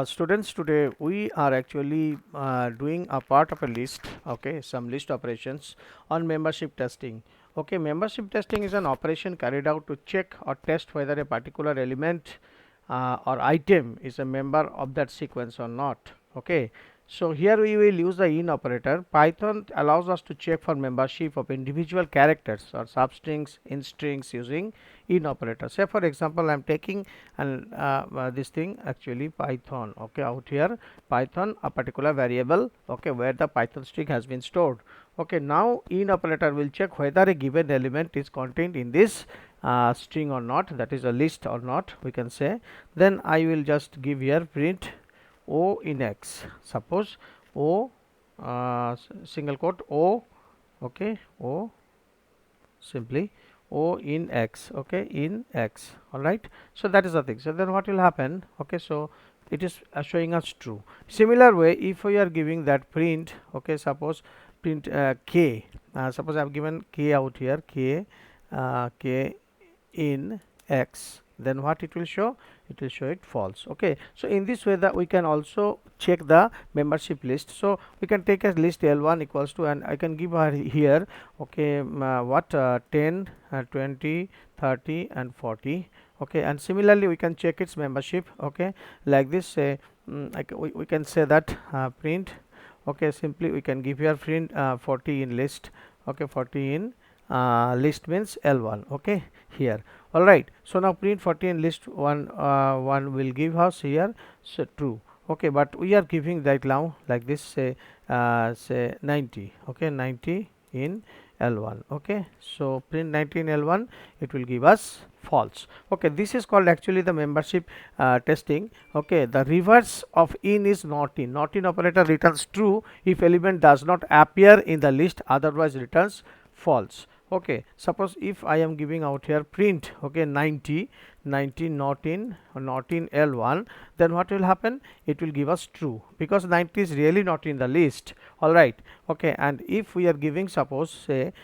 Students, today we are actually doing a part of a list, okay, some list operations on membership testing. Okay, membership testing is an operation carried out to check or test whether a particular element or item is a member of that sequence or not. Okay, so here we will use the in operator. Python allows us to check for membership of individual characters or substrings in strings using in operator. Say for example, I am taking and this thing actually Python, okay, out here Python a particular variable, okay, where the Python string has been stored. Okay, now in operator will check whether a given element is contained in this string or not, that is a list or not, we can say. Then I will just give here print O in X. Suppose O single quote O, okay, O simply O in X, okay, in X, all right. So that is the thing. So then what will happen? Okay, so it is showing us true. Similar way, if we are giving that print, okay, suppose print K, suppose I have given K out here, K in X, then what it will show? It will show it false. Okay, so in this way that we can also check the membership list. So we can take a list L1 equals to, and I can give her here, okay, what 10 20 30 and 40. Okay, and similarly we can check its membership, okay, like this. Say we can say that print, okay, simply we can give here print 40 in list, okay, 40 in list means L1, okay, here. All right, so now print 40 in list 1 will give us here, so true. Okay, but we are giving that now like this, say 90, okay, 90 in L1, okay, so print 90 in L1, it will give us false. Okay, this is called actually the membership testing. Okay, the reverse of in is not in. Not in operator returns true if element does not appear in the list, otherwise returns false. Okay, suppose if I am giving out here print, okay, 90 not in L1, then what will happen? It will give us true because 90 is really not in the list. All right, okay, and if we are giving, suppose say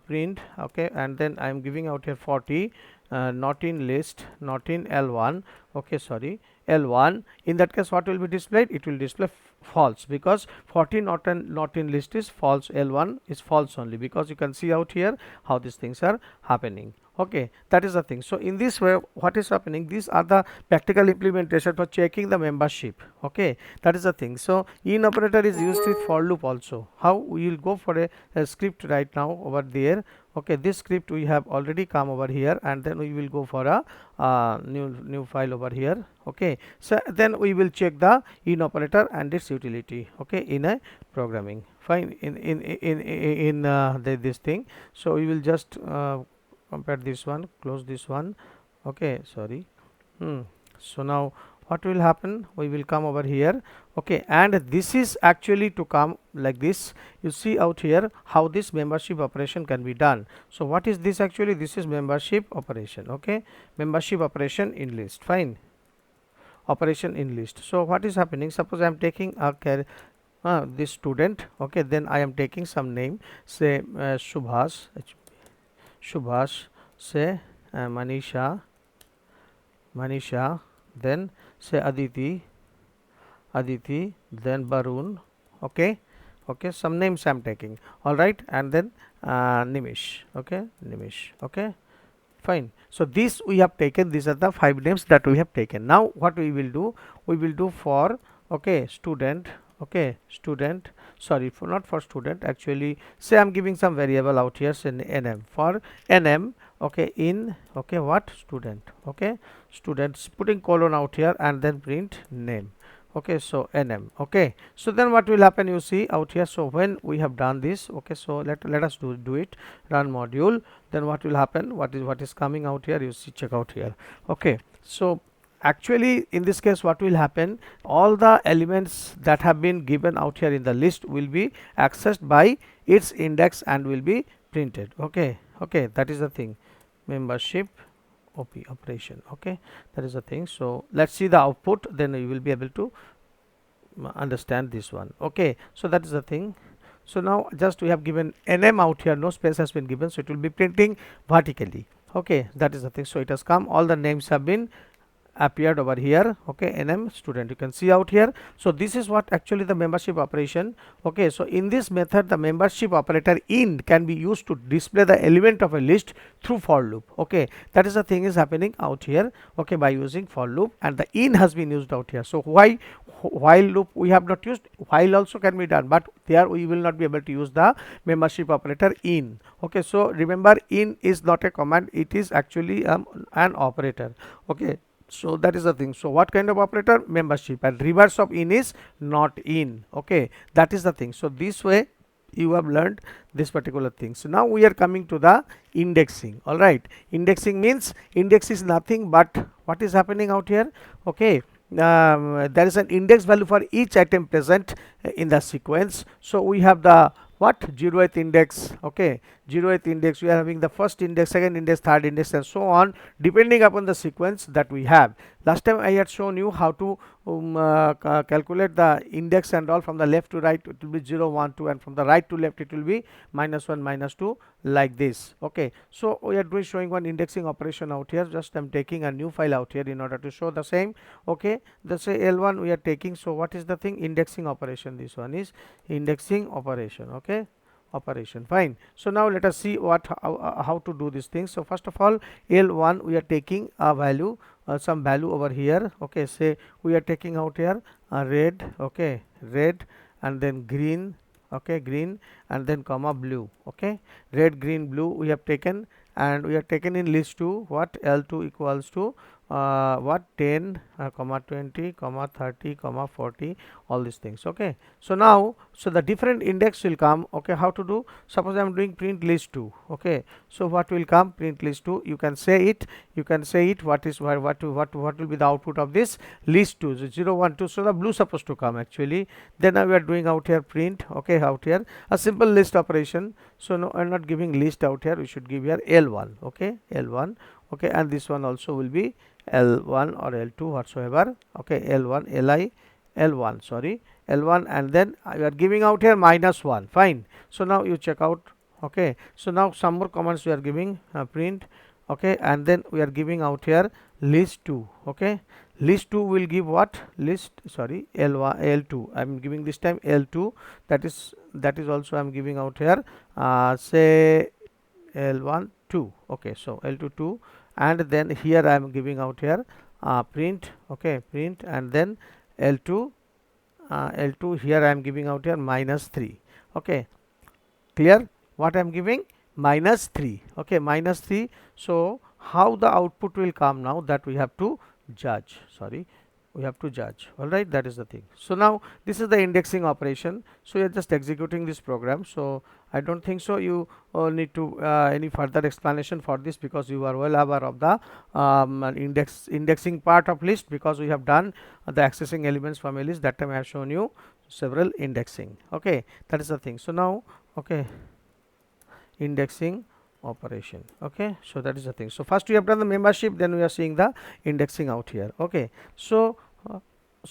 print, okay, and then I am giving out here 40 not in list, not in L1, okay, sorry, L1, in that case what will be displayed? It will display false because 40 not in list is false, L1 is false only, because you can see out here how these things are happening. Okay, that is the thing. So in this way what is happening, these are the practical implementation for checking the membership. Okay, that is the thing. So in operator is used with for loop also. How? We will go for a script right now over there. Okay, this script we have already come over here, and then we will go for a new file over here. Okay, so then we will check the in operator and its utility, okay, in a programming. Fine, in this thing. So we will just compare this one, close this one. Okay, sorry. So now what will happen? We will come over here. Okay, and this is actually to come like this. You see out here how this membership operation can be done. So what is this actually? This is membership operation. Okay, membership operation in list. Fine, operation in list. So what is happening? Suppose I am taking a this student. Okay, then I am taking some name, say Subhash, say Manisha, then say Aditi, then Barun. Okay, okay, some names I'm taking. All right, and then Nimish. Okay, Nimish. Okay, fine. So this we have taken. These are the 5 names that we have taken. Now what we will do? We will do for, okay, student. Okay, student, sorry, for not for student, actually say I'm giving some variable out here, say nm, for nm, okay, in, okay, what, student, okay, students, putting colon out here and then print name. Okay, so nm. Okay, so then what will happen, you see out here. So when we have done this, okay, so let us do it, run module, then what will happen, what is coming out here, you see, check out here. Okay, so actually in this case what will happen, all the elements that have been given out here in the list will be accessed by its index and will be printed. Okay, okay, that is the thing, membership operation. Okay, that is the thing. So let's see the output, then we will be able to understand this one. Okay, so that is the thing. So now just we have given nm out here, no space has been given, so it will be printing vertically. Okay, that is the thing. So it has come, all the names have been appeared over here. Okay, nm student, you can see out here. So this is what actually the membership operation. Okay, so in this method the membership operator in can be used to display the element of a list through for loop. Okay, that is the thing is happening out here. Okay, by using for loop, and the in has been used out here. So why while loop we have not used, while also can be done, but there we will not be able to use the membership operator in. Okay, so remember, in is not a command, it is actually an operator. Okay, so that is the thing. So what kind of operator? Membership, and reverse of in is not in. Okay, that is the thing. So this way you have learned this particular thing. So now we are coming to the indexing. All right, indexing means, index is nothing but what is happening out here. Okay, there is an index value for each item present in the sequence. So we have the what? 0th index. Okay, 0th index, we are having the first index, second index, third index, and so on, depending upon the sequence that we have. Last time I had shown you how to calculate the index and all. From the left to right it will be 0 1 2, and from the right to left it will be -1 -2, like this. Okay, so we are doing showing one indexing operation out here. Just I'm taking a new file out here in order to show the same. Okay, let's say L1 we are taking. So what is the thing? Indexing operation. This one is indexing operation. Okay, operation, fine. So now let us see what how to do these things. So first of all, L1 we are taking a value, some value over here. Okay, say we are taking out here red. Okay, red, and then green. Okay, green, and then comma blue. Okay, red, green, blue we have taken, and we have taken in list 2 what? L2 equals to what? 10 comma 20 comma 30 comma 40, all these things. Okay, so now, so the different index will come. Okay, how to do? Suppose I am doing print list 2. Okay, so what will come? Print list 2, you can say it, what is what will be the output of this list 2? So 0 1 2, so the blue supposed to come actually. Then now we are doing out here print. Okay, out here a simple list operation. So no, I'm not giving list out here, we should give here L1. Okay, L1. Okay, and this one also will be L1 or L2 whatsoever. Okay, L1 Li L1, sorry, L1, and then you are giving out here -1. Fine. So now you check out. Okay, so now some more commands we are giving, print. Okay, and then we are giving out here list 2. Okay, list 2 will give what? List, sorry, L1 L2 I am giving this time L2. That is also I am giving out here say L1 2. Okay, so L2 2, and then here I am giving out here print. Okay, print, and then L2 L2 here I am giving out here -3. Okay, clear what I am giving? -3. Okay, -3. So how the output will come now, that we have to judge. Sorry, we have to judge. All right, that is the thing. So now this is the indexing operation. So you are just executing this program. So I don't think so you need to any further explanation for this, because you are well aware of the indexing part of list, because we have done the accessing elements from a list. That time I have shown you several indexing. Okay, that is the thing. So now, okay, indexing operation. Okay, so that is the thing. So first we have done the membership, then we are seeing the indexing out here. Okay, so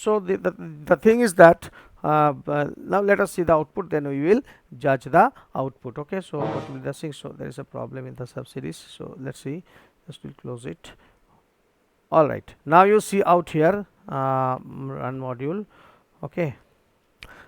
the thing is that now let us see the output, then we will judge the output. Okay, so what will be the thing? So there is a problem in the subseries. So let's see, just will close it. All right, now you see out here run module. Okay,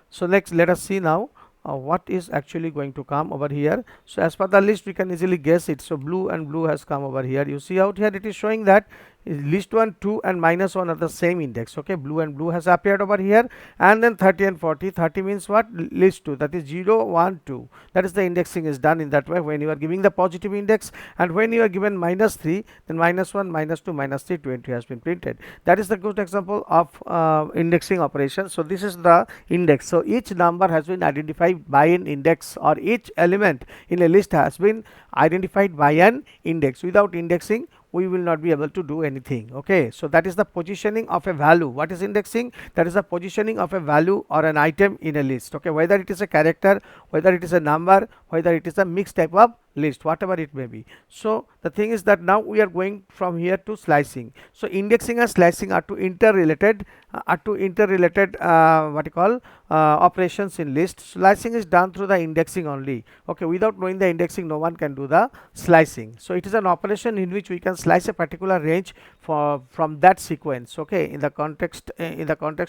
so next let us see now what is actually going to come over here. So as per the list we can easily guess it. So blue and blue has come over here. You see out here it is showing that list 1, 2 and -1 are the same index. Okay, blue and blue has appeared over here, and then 30 and 40. 30 means what? List 2, that is 0 1 2. That is the indexing is done in that way when you are giving the positive index, and when you are given -3, then -1 -2 -3 20 has been printed. That is the good example of indexing operation. So this is the index. So each number has been identified by an index, or each element in a list has been identified by an index. Without indexing we will not be able to do anything. Okay, so that is the positioning of a value. What is indexing? That is the positioning of a value or an item in a list. Okay, whether it is a character, whether it is a number, whether it is a mixed type of list, whatever it may be. So the thing is that now we are going from here to slicing. So indexing and slicing are two interrelated what you call operations in list. Slicing is done through the indexing only. Okay, without knowing the indexing no one can do the slicing. So it is an operation in which we can slice a particular range from that sequence. Okay, in the context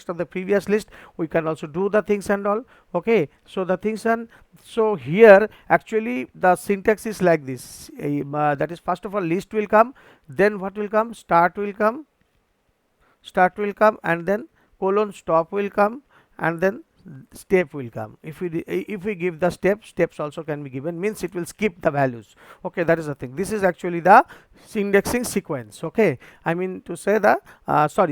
of the previous list, we can also do the things and all. Okay, so the things, and so here actually the syntax is like this. That is, first of all, list will come, then what will come? Start will come, and then colon stop will come, and then step will come. If we give the steps also can be given, means it will skip the values. Okay, that is the thing. This is actually the indexing sequence. Okay, I mean to say the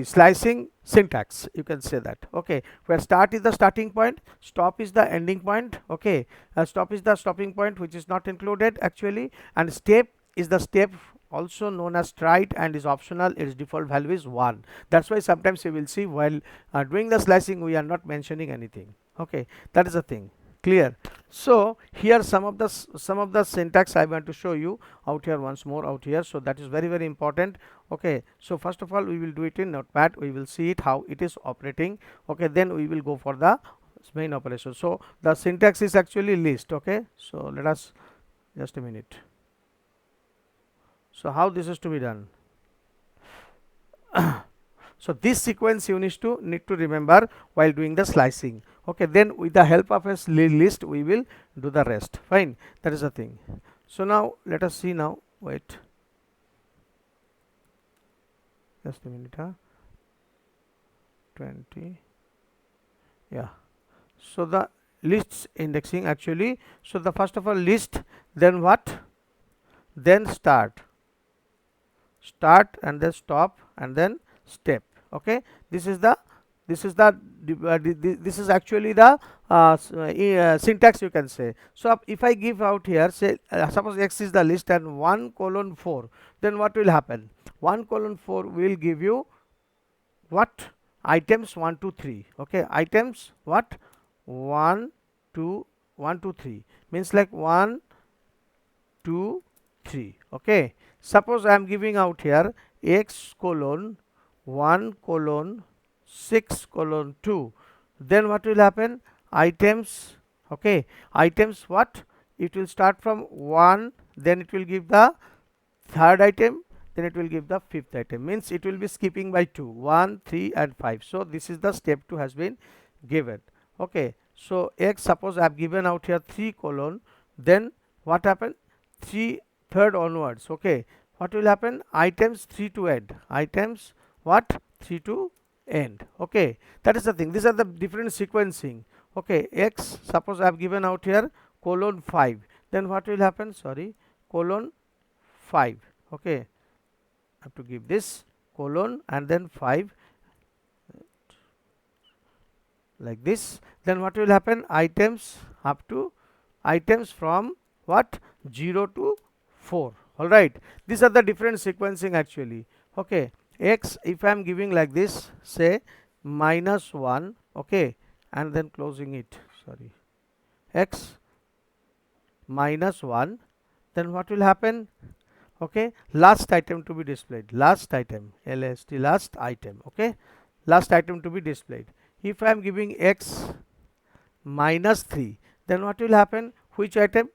slicing syntax, you can say that. Okay, where start is the starting point, stop is the ending point. Okay, stop is the stopping point, which is not included actually, and step is the step, also known as stride, and is optional. Its default value is 1. That's why sometimes you will see while doing the slicing we are not mentioning anything. Okay, that is the thing. Clear? So here some of the syntax I want to show you out here once more out here. So that is very, very important. Okay, so first of all we will do it in Notepad. We will see it how it is operating. Okay, then we will go for the main operation. So the syntax is actually list. Okay, so let us, just a minute. So how this is to be done? So this sequence you need to remember while doing the slicing. Okay, then with the help of a list we will do the rest. Fine, that is the thing. So now let us see now. Wait, just a minute. 20. Yeah. So the lists indexing actually. So the first of all list, then what? Then start, and then stop, and then step. Okay, this is actually the syntax, you can say. So if I give out here, say suppose x is the list and 1:4, then what will happen? 1:4 will give you what? Items 1 2 3. Okay, items what? 1 2 1 2 3, means like 1 2 3. Okay, suppose I am giving out here x colon 1 colon 6 colon 2, then what will happen? Items, okay, items what? It will start from 1, then it will give the third item, then it will give the fifth item, means it will be skipping by 2, 1 3 and 5. So this is the step 2 has been given. Okay, so x, suppose I have given out here 3 colon, then what happened? 3 third onwards. Okay, what will happen? Items 3 to end, items what? 3 to end. Okay, that is the thing. These are the different sequencing. Okay, x, suppose I have given out here colon 5, then what will happen? Sorry, colon 5. Okay, I have to give this colon and then 5 like this. Then what will happen? Items up to items from what? 0 to 4. All right, these are the different sequencing actually. Okay, x, if I am giving like this, say -1, okay, and then closing it, sorry, x -1, then what will happen? Okay, last item to be displayed, last item, last, last item. Okay, last item to be displayed. If I am giving x -3, then what will happen? Which item?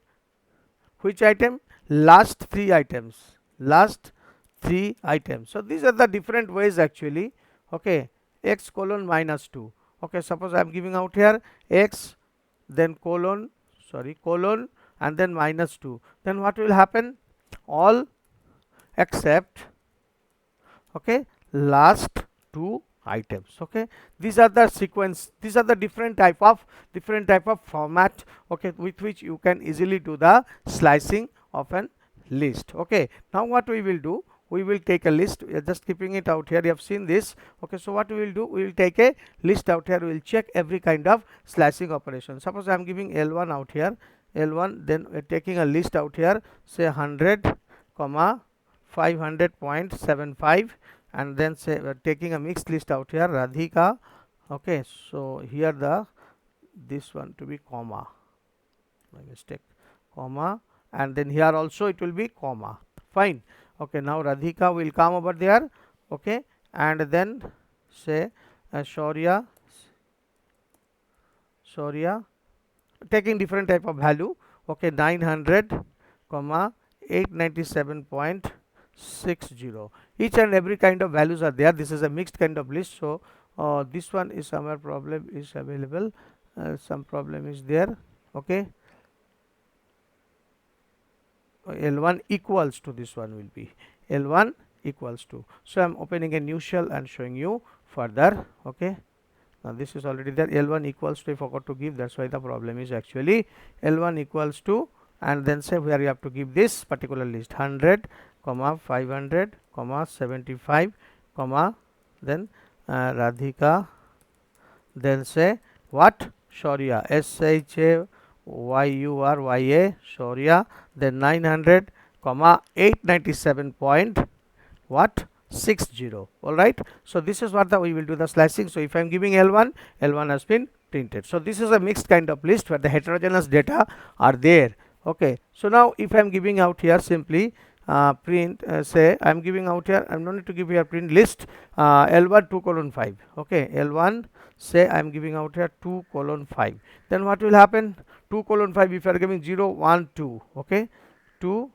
Which item? Last 3 items, last 3 items. So these are the different ways actually. Okay, x colon -2. Okay, suppose I am giving out here x, then colon, sorry, colon, and then -2, then what will happen? All except, okay, last 2 items. Okay, these are the sequence, these are the different type of format, okay, with which you can easily do the slicing of an list. Okay, now what we will do, we will take a list. We are just keeping it out here, you have seen this. Okay, so what we will do, we will take a list out here, we will check every kind of slicing operation. Suppose I am giving L1 out here, L1, then we are taking a list out here, say 100 comma 500.75, and then say we are taking a mixed list out here, Radhika. Okay, so here the this one to be comma, my mistake, comma, and then here also it will be comma. Fine. Okay, now Radhika will come over there. Okay, and then say Shaurya, taking different type of value. Okay, 900 comma 897.75, 60. Each and every kind of values are there. This is a mixed kind of list. So this one is somewhere problem is available, some problem is there. Okay, L1 equals to this one will be L1 equals to. So I'm opening a new shell and showing you further. Okay, now this is already there. L1 equals to, I forgot to give, that's why the problem is actually L1 equals to, and then say where you have to give this particular list 100 comma 500 comma 75 comma then Radhika, then say what, Shaurya, SHAYURYA, Shaurya, then 900 comma 897 point what, 60. All right, so this is what we will do the slicing. So if I am giving L1, L1 has been printed. So this is a mixed kind of list where the heterogeneous data are there. Okay, so now if I am giving out here simply print, say I am giving out here, I am no need to give here print list L1 2 colon 5. Okay, L1, say I am giving out here 2 colon 5. Then what will happen? 2 colon 5, if you are giving 0 1 2, okay, 2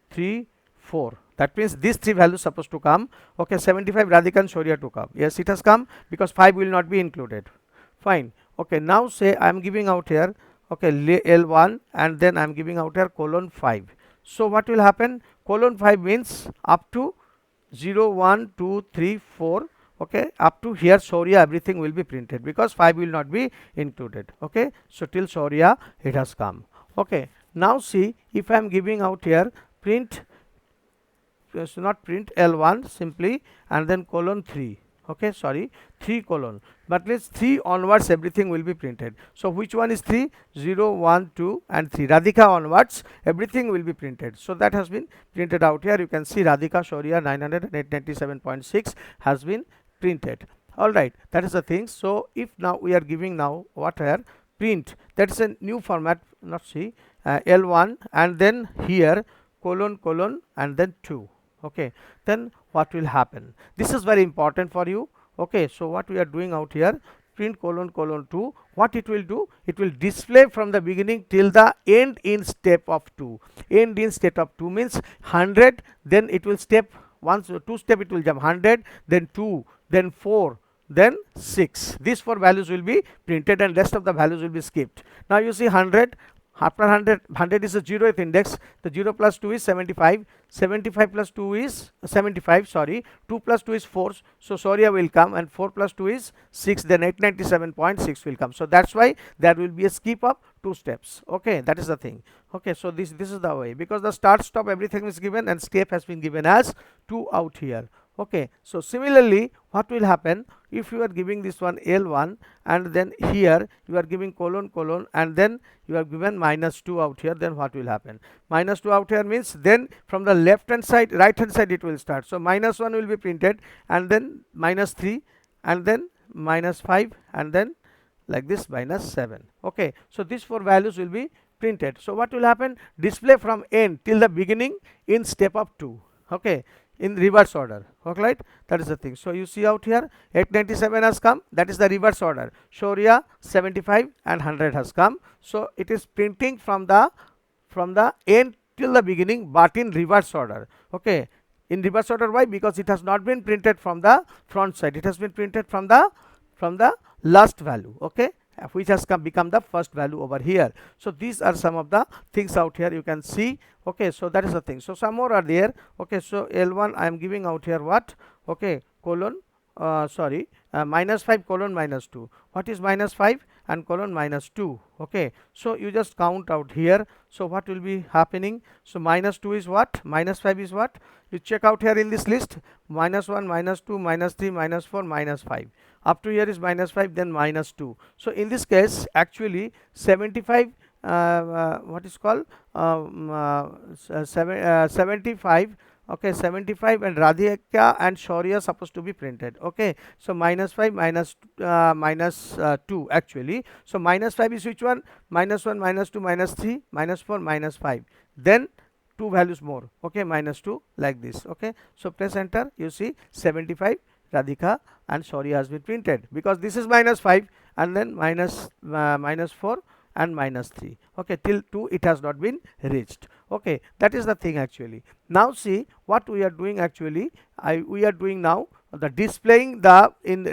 3 4, that means these three values supposed to come. Okay, 75 Radhika and Shaurya to come. Yes, it has come because 5 will not be included. Fine. Okay, now say I am giving out here, okay, L1 and then I am giving out here colon 5. So what will happen? Colon 5 means up to 0 1 2 3 4. Okay, up to here Shaurya everything will be printed because 5 will not be included. Okay, so till Shaurya it has come. Okay, now see if I am giving out here print, so not print L1 simply and then colon 3. Okay, sorry, 3 colon, but let's 3 onwards everything will be printed. So which one is 3? 0 1 2 and 3, Radhika onwards everything will be printed. So that has been printed out here. You can see Radhika, Shaurya 997.6 has been printed. All right, that is the thing. So if now we are giving now what here print, that is a new format, not see L1 and then here colon colon and then 2. Okay, then what will happen? This is very important for you. Okay, so what we are doing out here, print colon colon 2, what it will do, it will display from the beginning till the end in step of 2. End in step of 2 means 100, then it will step once 2 step it will jump 100, then 2, then 4, then 6. These 4 values will be printed and rest of the values will be skipped. Now you see 100, after 100 is the 0th index, the 0 plus 2 is 75, 75 plus 2 is 75, sorry, 2 plus 2 is 4, so Shaurya will come, and 4 plus 2 is 6, then 897.6 will come. So that's why there will be a skip of 2 steps. Okay, that is the thing. Okay, so this is the way, because the start stop everything is given and step has been given as 2 out here. Okay, so similarly what will happen if you are giving this one L1 and then here you are giving colon colon and then you are given minus 2 out here, then what will happen? Minus 2 out here means then from the left hand side, right hand side it will start. So minus 1 will be printed and then minus 3 and then minus 5 and then like this minus 7. Okay, so these 4 values will be printed. So what will happen? Display from end till the beginning in step of 2. Okay, in reverse order. Okay, right, that is the thing. So you see out here 897 has come, that is the reverse order. Shaurya 75 and 100 has come, so it is printing from the end till the beginning but in reverse order. Okay, in reverse order, why? Because it has not been printed from the front side, it has been printed from the last value. Okay, which has become the first value over here. So these are some of the things out here you can see. Okay, so that is the thing. So some more are there. Okay, so L1 I am giving out here what? Okay, colon minus 5 colon minus 2. What is minus 5 and colon minus 2? Okay, so you just count out here. So what will be happening? So minus 2 is what? Minus 5 is what? You check out here in this list, minus 1, minus 2, minus 3, minus 4, minus 5. Up to here is minus 5, then minus 2. So in this case actually 75 what is called 75. Okay, 75 and Radhika and Shaurya supposed to be printed. Okay, so minus 5 minus 2 actually. So minus 5 is which one? Minus 1, minus 2, minus 3, minus 4, minus 5, then 2 values more. Okay, minus 2 like this. Okay, so press enter, you see 75 Radhika and Shaurya has been printed, because this is minus 5 and then minus 4 and minus 3. Okay, till 2 it has not been reached. Okay, that is the thing actually. Now see what we are doing actually. We are doing now the displaying the in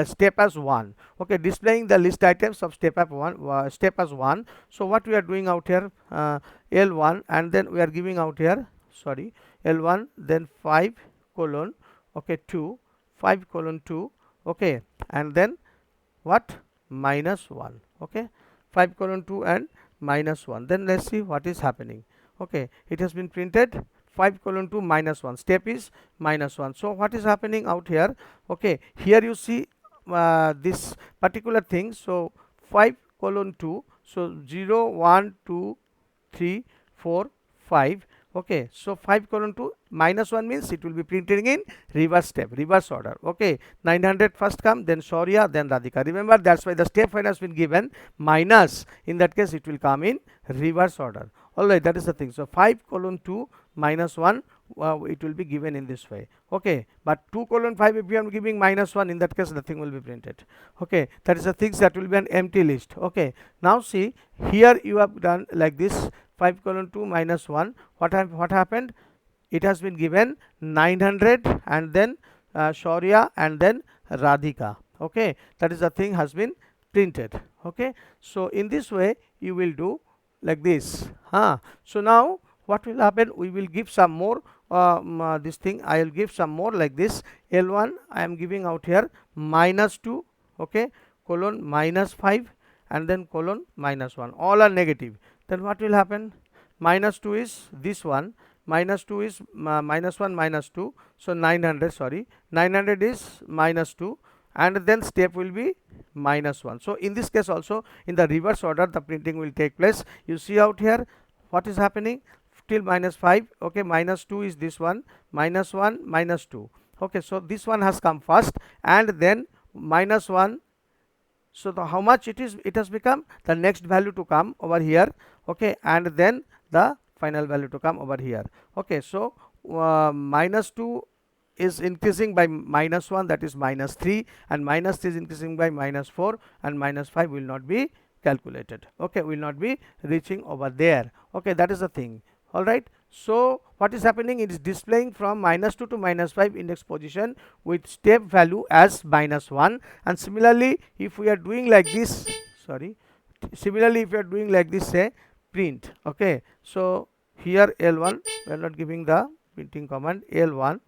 step as 1. Okay, displaying the list items of step as 1. So what we are doing out here, L1, and then we are giving out here, sorry, L1, then 5 colon, okay, 2, 5 colon 2, okay, and then what, minus 1. Okay, 5 colon 2 and minus 1. Then let's see what is happening. Okay, it has been printed 5 colon 2 minus 1, step is minus 1. So what is happening out here? Okay, here you see this particular thing. So 5 colon 2, so 0 1 2 3 4 5. Okay, so 5 colon 2 minus 1 means it will be printed in reverse step, reverse order. Okay, 900 first come, then Shaurya, then Radhika. Remember, that's why the step file has been given minus. In that case it will come in reverse order. Alright, that is the thing. So 5 colon 2 minus 1, it will be given in this way. Okay, but 2 colon 5, if you are giving minus 1, in that case nothing will be printed. Okay, that is the things that will be an empty list. Okay, now see here you have done like this, 5 colon 2 minus 1. What happened? It has been given 900 and then Shaurya and then Radhika. Okay, that is the thing has been printed. Okay, so in this way you will do like this. So now what will happen? We will give some more this thing. I will give some more like this. L1 I am giving out here minus 2. Okay, colon minus 5 and then colon minus 1. All are negative. Then what will happen? Minus 2 is this one, minus 2 is minus 1 minus 2, so 900, sorry, 900 is minus 2, and then step will be minus 1. So in this case also in the reverse order the printing will take place. You see out here what is happening till minus 5. Okay, minus 2 is this one, minus 1 minus 2. Okay, so this one has come first and then minus 1. So how much it is? It has become the next value to come over here. Okay, and then the final value to come over here. Okay, so minus 2 is increasing by minus 1, that is minus 3, and minus 3 is increasing by minus 4, and minus 5 will not be calculated. Okay, will not be reaching over there. Okay, that is the thing. All right, so what is happening? It is displaying from minus 2 to minus 5 index position with step value as minus 1. And similarly if we are doing like this, sorry, similarly if you are doing like this, say print. Okay, so here L1, we are not giving the printing command, L1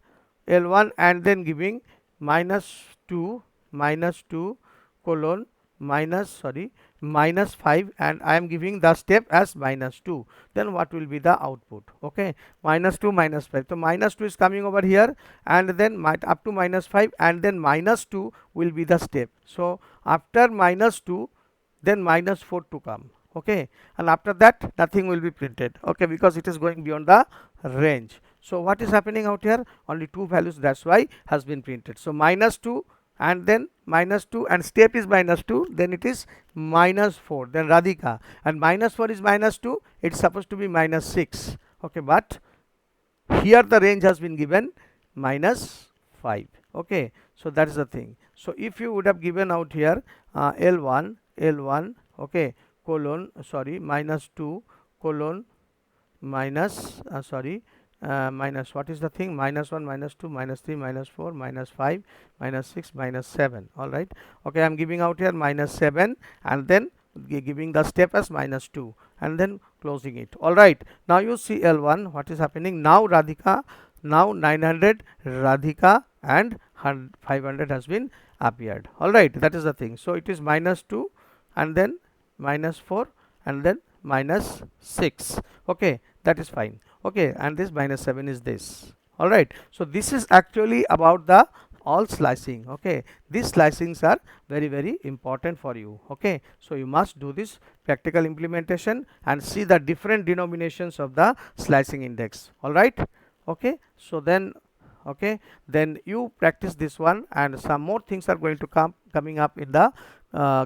and then giving minus 2 colon minus 5, and I am giving the step as minus 2. Then what will be the output? Okay, minus 2 minus 5. So minus 2 is coming over here, and then up to minus 5, and then minus 2 will be the step. So after minus 2 then minus 4 to come. Okay, and after that nothing will be printed. Okay, because it is going beyond the range. So what is happening out here? Only two values, that's why has been printed. So minus 2 and then minus 2, and step is minus 2, then it is minus 4, then Radhika, and minus 4 is minus 2, it's supposed to be minus 6. Okay, but here the range has been given minus 5. Okay, so that is the thing. So if you would have given out here L1, okay, colon, sorry, minus 2 colon minus minus, what is the thing, minus 1 minus 2 minus 3 minus 4 minus 5 minus 6 minus 7. All right, okay, I am giving out here minus 7 and then giving the step as minus 2 and then closing it. All right, now you see L1, what is happening now? Radhika, now 900 Radhika and 500 has been appeared. All right, that is the thing. So it is minus 2 and then minus 4 and then minus 6. Okay, that is fine. Okay, and this minus 7 is this. All right, so this is actually about the all slicing. Okay, these slicings are very, very important for you. Okay, so you must do this practical implementation and see the different denominations of the slicing index. All right, okay, so then okay, then you practice this one, and some more things are going to coming up in the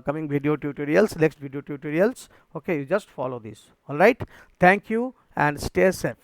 coming video tutorials, next video tutorials. Okay, you just follow this. All right, thank you and stay safe.